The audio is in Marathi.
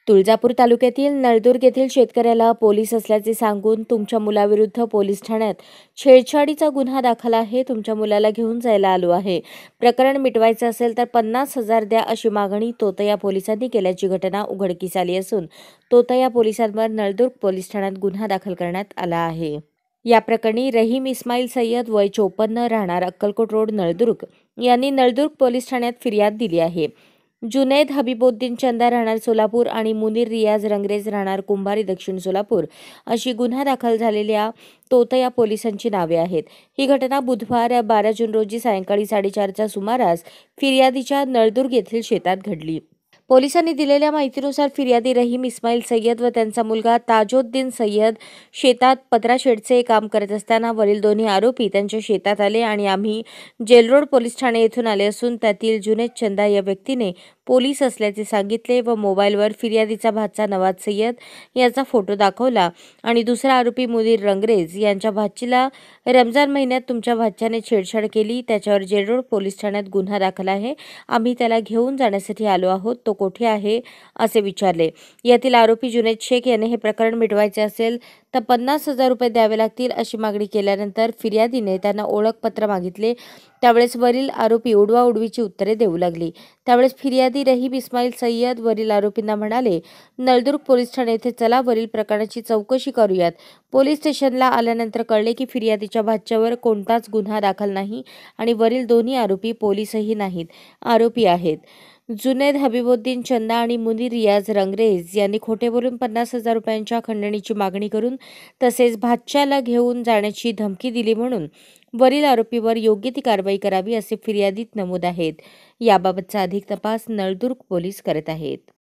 तुळजापूर तालुक्यातील नळदुर्ग येथील शेतकऱ्याला पोलीस असल्याचे सांगून तुमच्या मुलाविरुद्ध पोलीस ठाण्यात छेडछाडीचा गुन्हा दाखल आहे. तुमच्या मुलाला घेऊन जायला आलो आहे. प्रकरण मिटवायचं असेल तर 50,000 द्या अशी मागणी तोतया पोलिसांनी केल्याची घटना उघडकीस आली असून तोतया पोलिसांवर नळदुर्ग पोलीस ठाण्यात गुन्हा दाखल करण्यात आला आहे. या प्रकरणी रहीम इस्माईल सय्यद वय 54 राहणार अक्कलकोट रोड नळदुर्ग यांनी नळदुर्ग पोलीस ठाण्यात फिर्याद दिली आहे. जुनैद हबीबुद्दीन चंदा राहणार सोलापूर आणि मुनीर रियाज रंगरेज राहणार कुंभारी दक्षिण सोलापूर अशी गुन्हा दाखल झालेल्या तोतया पोलिसांची नावे आहेत. ही घटना बुधवार 12 जून रोजी सायंकाळी 4:30च्या सुमारास फिर्यादीच्या नळदुर्ग येथील शेतात घडली. पोलिसांनी दिलेल्या माहितीनुसार फिर्यादी रहीम इस्माईल सय्यद व त्यांचा मुलगा ताजोद्दीन सय्यद शेतात पत्राशेडचे काम करत असताना वरील दोन्ही आरोपी त्यांच्या शेतात आले आणि आम्ही जेलरोड पोलीस ठाणे येथून आले असून त्यातील जुनैद चंदा या व्यक्तीने पोलीस असल्याचे सांगितले व मोबाईलवर फिर्यादीचा भाचा नवाज सय्यद याचा फोटो दाखवला आणि दुसरा आरोपी मुनीर रंगरेज यांच्या भाचीला रमजान महिन्यात तुमच्या भाच्याने छेडछाड केली, त्याच्यावर जेलरोड पोलीस ठाण्यात गुन्हा दाखल आहे. आम्ही त्याला घेऊन जाण्यासाठी आलो आहोत. तो कोठे आहे असे विचारले. यातील आरोपी जुनैद शेख याने हे प्रकरण मिटवायचे असेल तर 50,000 रुपये द्यावे लागतील अशी मागणी केल्यानंतर फिर्यादीने त्यांना ओळखपत्र मागितले. त्यावेळेस वरील आरोपी उडवाउडवीची उत्तरे देऊ लागली. त्यावेळेस फिर्यादी रहीम इस्माईल सय्यद वरील आरोपींना म्हणाले, नळदुर्ग पोलीस ठाणे येथे चला, वरील प्रकरणाची चौकशी करूयात. पोलीस स्टेशनला आल्यानंतर कळले की फिर्यादीच्या भाच्यावर कोणताच गुन्हा दाखल नाही आणि वरील दोन्ही आरोपी पोलीसही नाहीत, आरोपी आहेत. जुनैद हबीबुद्दीन चंदा आणि मुनीर रियाज रंगरेज यांनी खोटे बोलून 50,000 रुपयांच्या खंडणीची मागणी करून तसेच भाच्याला घेऊन जाण्याची धमकी दिली म्हणून वरील आरोपीवर योग्य ती कारवाई करावी असे फिर्यादीत नमूद आहेत. याबाबतचा अधिक तपास नळदुर्ग पोलीस करत आहेत.